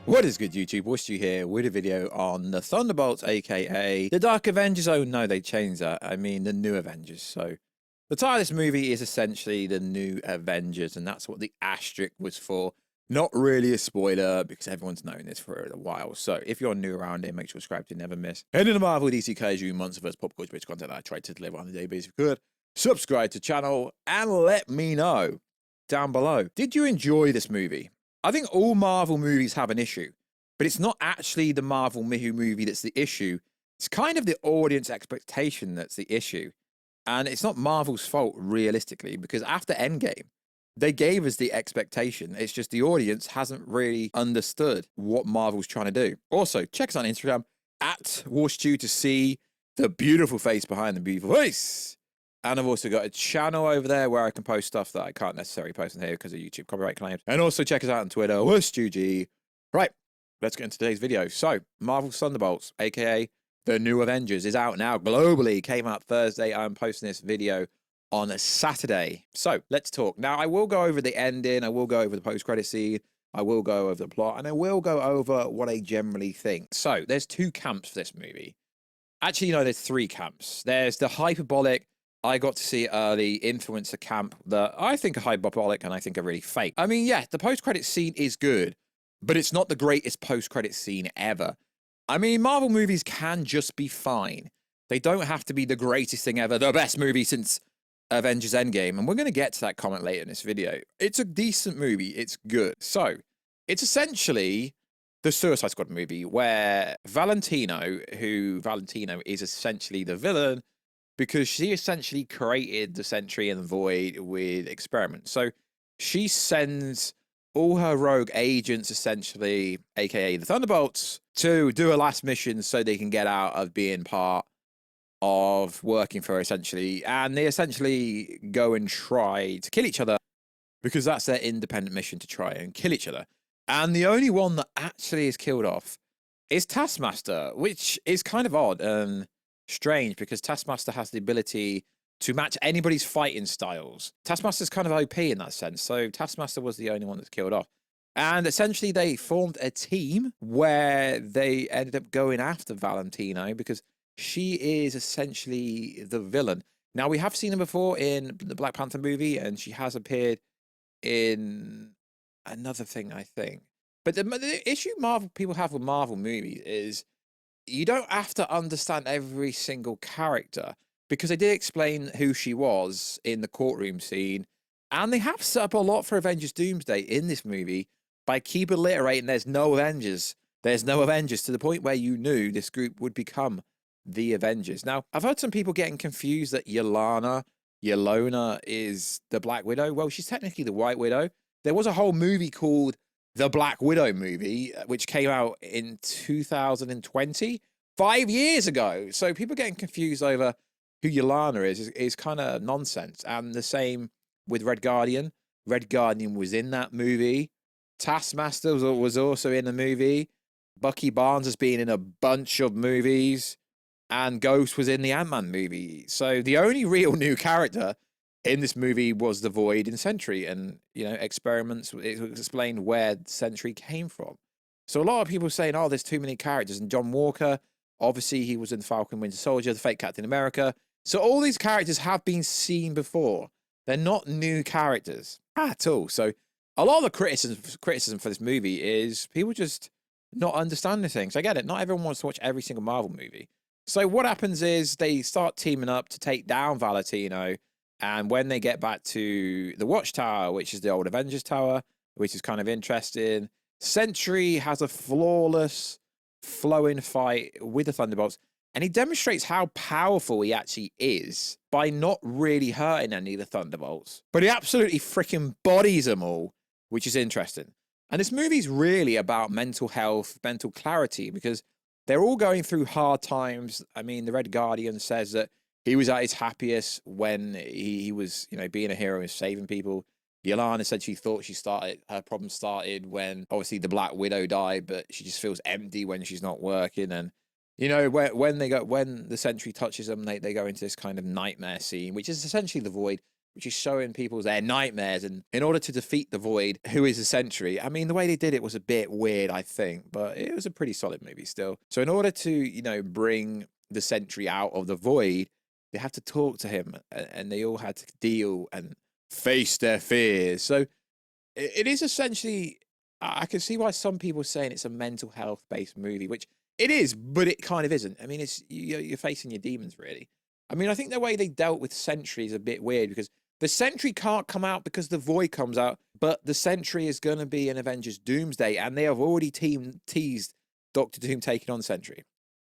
What is good, YouTube? Warstu here with a video on the Thunderbolts, aka the Dark Avengers. Oh no, they changed that. I mean the new Avengers. So the title of this movie is essentially the new Avengers, and that's what the asterisk was for. Not really a spoiler because everyone's known this for a while. So if you're new around here, make sure to subscribe to never miss any of the Marvel, DC, Kaiju, Monsterverse, pop culture, content that I try to deliver on a daily basis. If you could, subscribe to the channel and let me know down below. Did you enjoy this movie? I think all Marvel movies have an issue, but it's not actually the Marvel movie that's the issue. It's kind of the audience expectation that's the issue. And it's not Marvel's fault, realistically, because after Endgame, they gave us the expectation. It's just the audience hasn't really understood what Marvel's trying to do. Also, check us on Instagram, @Warstu, to see the beautiful face behind the beautiful face. And I've also got a channel over there where I can post stuff that I can't necessarily post in here because of YouTube copyright claims. And also check us out on Twitter, WarstuG. Right, let's get into today's video. So, Marvel's Thunderbolts, aka the new Avengers, is out now globally. Came out Thursday. I'm posting this video on a Saturday. So, let's talk. Now, I will go over the ending. I will go over the post-credit scene. I will go over the plot. And I will go over what I generally think. So, there's two camps for this movie. Actually, no, there's three camps. There's the hyperbolic, I got to see early influencer camp that I think are hyperbolic and I think are really fake. I mean, yeah, the post-credit scene is good, but it's not the greatest post-credit scene ever. I mean, Marvel movies can just be fine. They don't have to be the greatest thing ever, the best movie since Avengers Endgame, and we're going to get to that comment later in this video. It's a decent movie. It's good. So, it's essentially the Suicide Squad movie where Valentino is essentially the villain, because she essentially created the Sentry and the Void with experiments. So she sends all her rogue agents, essentially, aka the Thunderbolts, to do a last mission so they can get out of being part of working for her, essentially. And they essentially go and try to kill each other because that's their independent mission, to try and kill each other. And the only one that actually is killed off is Taskmaster, which is kind of odd and strange because Taskmaster has the ability to match anybody's fighting styles. Taskmaster's kind of OP in that sense, so Taskmaster was the only one that's killed off. And essentially they formed a team where they ended up going after Valentino because she is essentially the villain. Now, we have seen her before in the Black Panther movie, and she has appeared in another thing, I think. But the issue people have with Marvel movies is you don't have to understand every single character, because they did explain who she was in the courtroom scene, and they have set up a lot for Avengers Doomsday in this movie by keep alliterating there's no Avengers. There's no Avengers, to the point where you knew this group would become the Avengers. Now, I've heard some people getting confused that Yelena is the Black Widow. Well, she's technically the White Widow. There was a whole movie called the Black Widow movie, which came out in 2020, 5 years ago. So people getting confused over who Yelena is kind of nonsense. And the same with Red Guardian. Red Guardian was in that movie. Taskmaster was also in the movie. Bucky Barnes has been in a bunch of movies. And Ghost was in the Ant-Man movie. So the only real new character in this movie was the Void and Sentry, and, you know, experiments. It explained where Sentry came from. So a lot of people saying, oh, there's too many characters. And John Walker, obviously he was in Falcon Winter Soldier, the fake Captain America. So all these characters have been seen before. They're not new characters at all. So a lot of the criticism for this movie is people just not understanding things. I get it. Not everyone wants to watch every single Marvel movie. So what happens is they start teaming up to take down Valentino. And when they get back to the Watchtower, which is the old Avengers Tower, which is kind of interesting, Sentry has a flawless, flowing fight with the Thunderbolts. And he demonstrates how powerful he actually is by not really hurting any of the Thunderbolts. But he absolutely freaking bodies them all, which is interesting. And this movie's really about mental health, mental clarity, because they're all going through hard times. I mean, the Red Guardian says that he was at his happiest when he was, you know, being a hero and saving people. Yelena said she thought her problem started when obviously the Black Widow died, but she just feels empty when she's not working. And, you know, when the Sentry touches them, they go into this kind of nightmare scene, which is essentially the Void, which is showing people their nightmares. And in order to defeat the Void, who is a Sentry, I mean, the way they did it was a bit weird, I think, but it was a pretty solid movie still. So in order to, you know, bring the Sentry out of the Void, they have to talk to him, and they all had to deal and face their fears. So it is essentially, I can see why some people are saying it's a mental health based movie, which it is, but it kind of isn't. I mean, it's you're facing your demons, really. I mean, I think the way they dealt with Sentry is a bit weird, because the Sentry can't come out because the Void comes out, but the Sentry is going to be in Avengers Doomsday, and they have already teased Doctor Doom taking on Sentry.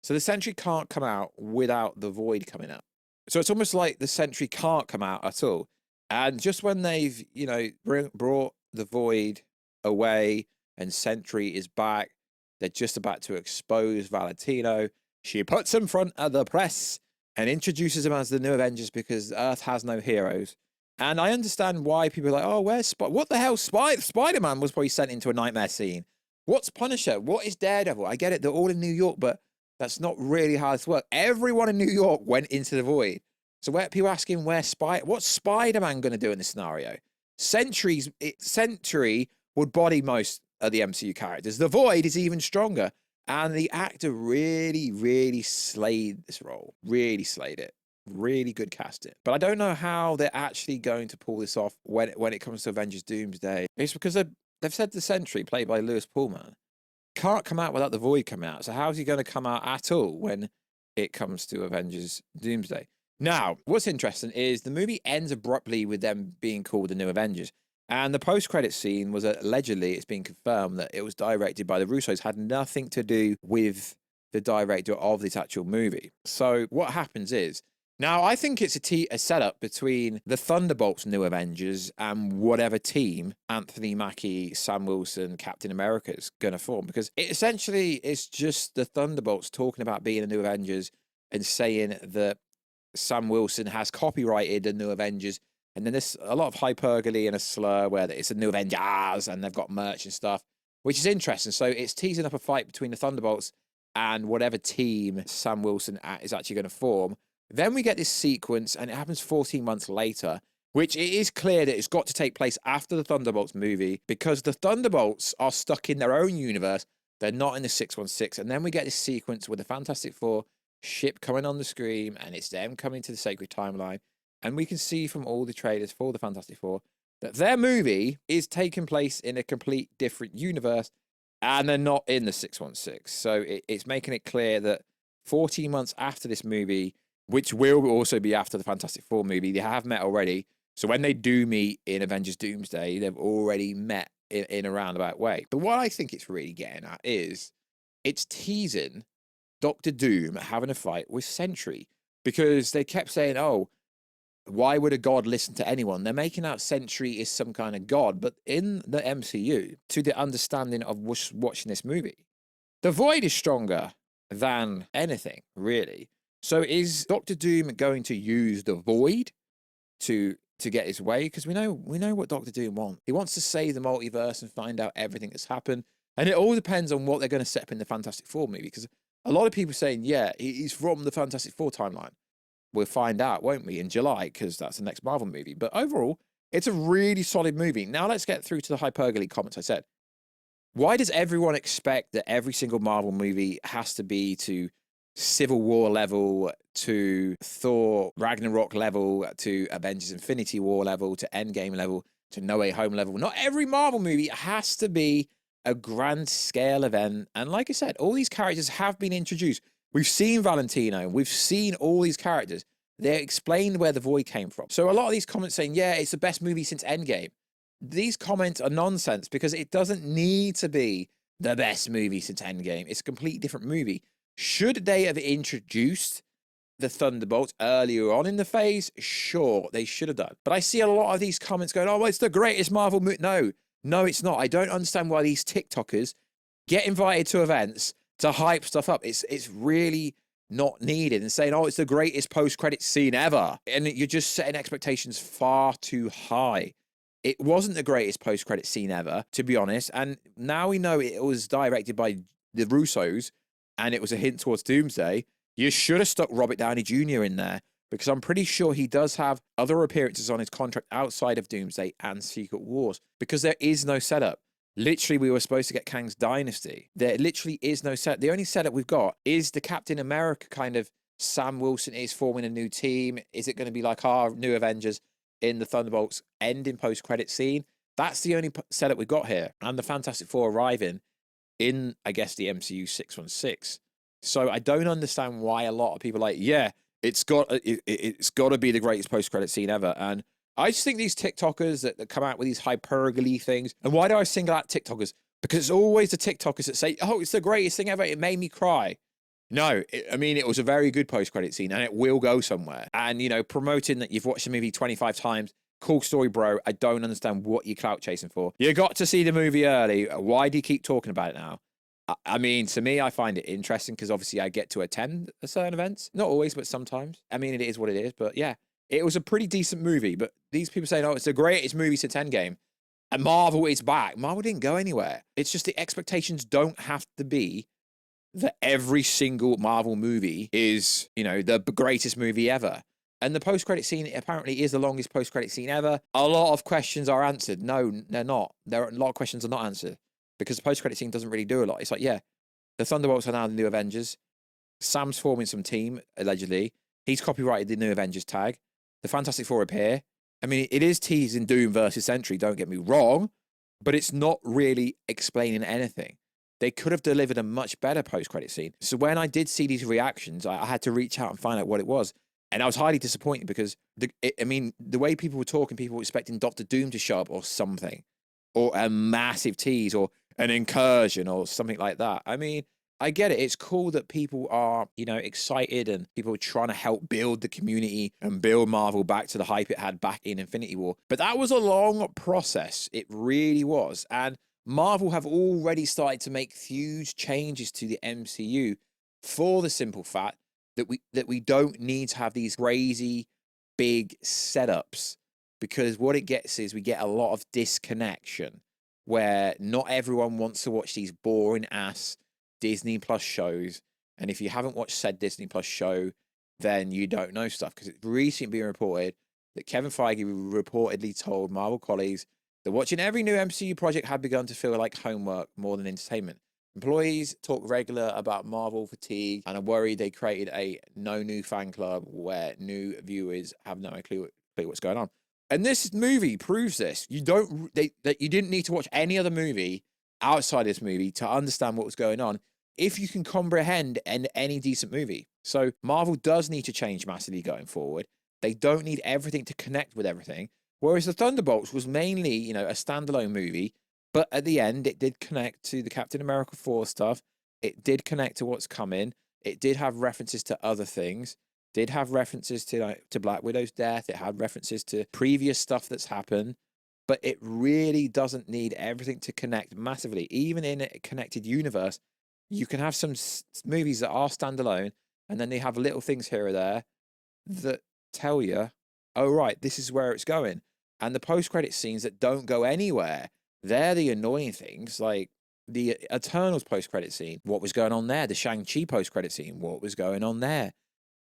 So the Sentry can't come out without the Void coming out. So it's almost like the Sentry can't come out at all. And just when they've, you know, brought the Void away and Sentry is back, they're just about to expose Valentino. She puts him in front of the press and introduces him as the new Avengers because Earth has no heroes. And I understand why people are like, oh, where's what the hell? Spider-Man was probably sent into a nightmare scene. What's Punisher? What is Daredevil? I get it, they're all in New York, but that's not really how this works. Everyone in New York went into the Void. So where people asking what's Spider-Man going to do in this scenario? Sentry would body most of the MCU characters. The Void is even stronger. And the actor really, really slayed this role. Really slayed it. Really good casting. But I don't know how they're actually going to pull this off when it comes to Avengers Doomsday. It's because they've said the Sentry, played by Lewis Pullman, can't come out without the Void coming out. So how's he going to come out at all when it comes to Avengers Doomsday? Now, what's interesting is the movie ends abruptly with them being called the New Avengers. And the post-credit scene was allegedly, it's been confirmed that it was directed by the Russos, had nothing to do with the director of this actual movie. So what happens is, now I think it's a setup between the Thunderbolts New Avengers and whatever team Anthony Mackie, Sam Wilson, Captain America is going to form, because it essentially is just the Thunderbolts talking about being the New Avengers and saying that Sam Wilson has copyrighted the New Avengers. And then there's a lot of hyperbole and a slur where it's a New Avengers and they've got merch and stuff, which is interesting. So it's teasing up a fight between the Thunderbolts and whatever team Sam Wilson is actually going to form. Then we get this sequence, and it happens 14 months later, which it is clear that it's got to take place after the Thunderbolts movie, because the Thunderbolts are stuck in their own universe. They're not in the 616. And then we get this sequence with the Fantastic Four ship coming on the screen, and it's them coming to the Sacred Timeline. And we can see from all the trailers for the Fantastic Four that their movie is taking place in a complete different universe, and they're not in the 616. So it's making it clear that 14 months after this movie, which will also be after the Fantastic Four movie, they have met already. So when they do meet in Avengers Doomsday, they've already met in a roundabout way. But what I think it's really getting at is it's teasing Doctor Doom having a fight with Sentry, because they kept saying, oh, why would a god listen to anyone? They're making out Sentry is some kind of god. But in the MCU, to the understanding of watching this movie, the Void is stronger than anything, really. So is Doctor Doom going to use the Void to get his way? Because we know what Doctor Doom wants. He wants to save the multiverse and find out everything that's happened. And it all depends on what they're going to set up in the Fantastic Four movie. Because a lot of people are saying, yeah, he's from the Fantastic Four timeline. We'll find out, won't we, in July, because that's the next Marvel movie. But overall, it's a really solid movie. Now let's get through to the hyperbole comments I said. Why does everyone expect that every single Marvel movie has to be to Civil War level, to Thor Ragnarok level, to Avengers Infinity War level, to Endgame level, to No Way Home level? Not every Marvel movie has to be a grand scale event. And like I said, all these characters have been introduced. We've seen Valentino. We've seen all these characters. They explained where the Void came from. So a lot of these comments saying, yeah, it's the best movie since Endgame. These comments are nonsense, because it doesn't need to be the best movie since Endgame. It's a completely different movie. Should they have introduced the Thunderbolts earlier on in the phase? Sure, they should have done. But I see a lot of these comments going, oh, well, it's the greatest Marvel movie. No, it's not. I don't understand why these TikTokers get invited to events to hype stuff up. It's really not needed, and saying, oh, it's the greatest post-credit scene ever. And you're just setting expectations far too high. It wasn't the greatest post-credit scene ever, to be honest. And now we know it was directed by the Russos, and it was a hint towards Doomsday. You should have stuck Robert Downey Jr. in there. because I'm pretty sure he does have other appearances on his contract outside of Doomsday and Secret Wars, because there is no setup. Literally, we were supposed to get Kang's Dynasty. There literally is no setup. The only setup we've got is the Captain America kind of, Sam Wilson is forming a new team. Is it going to be like our new Avengers in the Thunderbolts Ending post-credit scene? That's the only setup we've got here. And the Fantastic Four arriving in, I guess, the MCU 616. So I don't understand why a lot of people are like, yeah, it's got to be the greatest post-credit scene ever. And I just think these TikTokers that come out with these hyperbole things. And why do I single out TikTokers? Because it's always the TikTokers that say, oh, it's the greatest thing ever. It made me cry. No, I mean, it was a very good post-credit scene, and it will go somewhere. And, you know, promoting that you've watched the movie 25 times, cool story, bro. I don't understand what you're clout chasing for. You got to see the movie early. Why do you keep talking about it now? I mean, to me, I find it interesting because obviously I get to attend certain events. Not always, but sometimes. I mean, it is what it is. But yeah, it was a pretty decent movie. But these people saying, oh, it's the greatest movie since Endgame. And Marvel is back. Marvel didn't go anywhere. It's just the expectations don't have to be that every single Marvel movie is, you know, the greatest movie ever. And the post-credit scene apparently is the longest post-credit scene ever. A lot of questions are answered. No, they're not. There are a lot of questions are not answered because the post-credit scene doesn't really do a lot. It's like, yeah, the Thunderbolts are now the new Avengers. Sam's forming some team, allegedly. He's copyrighted the new Avengers tag. The Fantastic Four appear. I mean, it is teasing Doom versus Sentry, don't get me wrong, but it's not really explaining anything. They could have delivered a much better post-credit scene. So when I did see these reactions, I had to reach out and find out what it was. And I was highly disappointed because, the way people were talking, people were expecting Doctor Doom to show up or something, or a massive tease or an incursion or something like that. I mean, I get it. It's cool that people are, you know, excited and people are trying to help build the community and build Marvel back to the hype it had back in Infinity War. But that was a long process. It really was. And Marvel have already started to make huge changes to the MCU for the simple fact that we don't need to have these crazy big setups, because what it gets is we get a lot of disconnection where not everyone wants to watch these boring ass Disney Plus shows. And if you haven't watched said Disney Plus show, then you don't know stuff, because it's recently been reported that Kevin Feige reportedly told Marvel colleagues that watching every new MCU project had begun to feel like homework more than entertainment. Employees talk regular about Marvel fatigue and are worried they created a no new fan club where new viewers have no clue what's going on. And this movie proves this. You didn't need to watch any other movie outside this movie to understand what was going on if you can comprehend any decent movie. So Marvel does need to change massively going forward. They don't need everything to connect with everything. Whereas the Thunderbolts was mainly, you know, a standalone movie. But at the end, it did connect to the Captain America 4 stuff. It did connect to what's coming. It did have references to other things. Did have references to Black Widow's death. It had references to previous stuff that's happened. But it really doesn't need everything to connect massively. Even in a connected universe, you can have some movies that are standalone, and then they have little things here or there that tell you, oh, right, this is where it's going. And the post-credit scenes that don't go anywhere, they're the annoying things, like the Eternals post-credit scene. What was going on there? The Shang-Chi post-credit scene. What was going on there?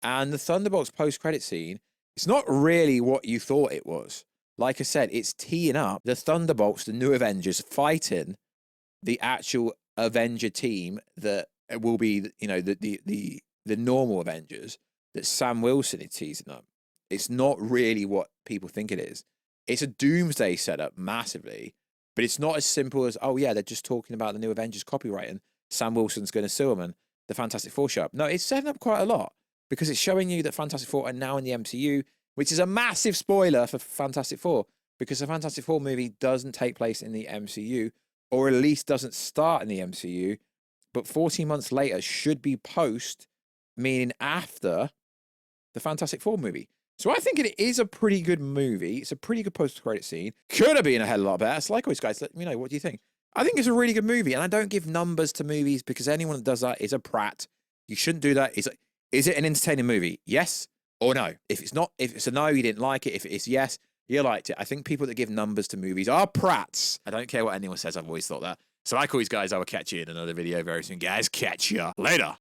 And the Thunderbolts post-credit scene, it's not really what you thought it was. Like I said, it's teeing up the Thunderbolts, the new Avengers, fighting the actual Avenger team that will be, you know, the normal Avengers that Sam Wilson is teasing up. It's not really what people think it is. It's a Doomsday setup massively. But it's not as simple as, oh, yeah, they're just talking about the new Avengers copyright and Sam Wilson's going to sue them and the Fantastic Four show up. No, it's setting up quite a lot because it's showing you that Fantastic Four are now in the MCU, which is a massive spoiler for Fantastic Four, because the Fantastic Four movie doesn't take place in the MCU, or at least doesn't start in the MCU, but 14 months later should be post, meaning after the Fantastic Four movie. So I think it is a pretty good movie. It's a pretty good post-credit scene. Could have been a hell of a lot better. So like always, guys, let me know. What do you think? I think it's a really good movie, and I don't give numbers to movies because anyone that does that is a prat. You shouldn't do that. Is it an entertaining movie? Yes or no? If it's not, if it's a no, you didn't like it. If it's yes, you liked it. I think people that give numbers to movies are prats. I don't care what anyone says. I've always thought that. So like always, guys, I will catch you in another video very soon. Guys, catch ya later.